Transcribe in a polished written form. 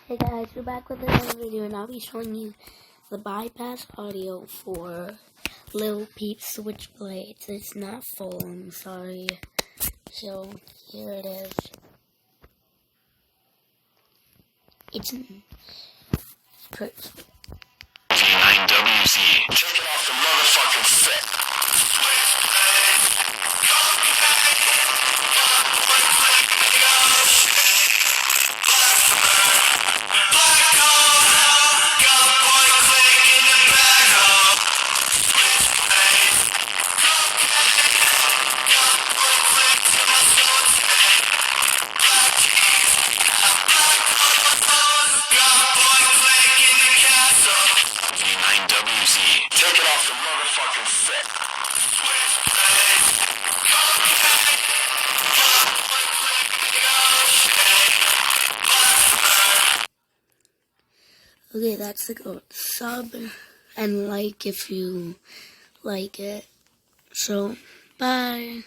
Hey guys, we're back with another video, and I'll be showing you the bypass audio for Lil Peep switchblades. It's not full, I'm sorry. So here it is. It's 9WZ. Check it off the motherfucking set. Take it off the motherfucking set. okay, that's the goal. Sub and like if you like it. So, bye.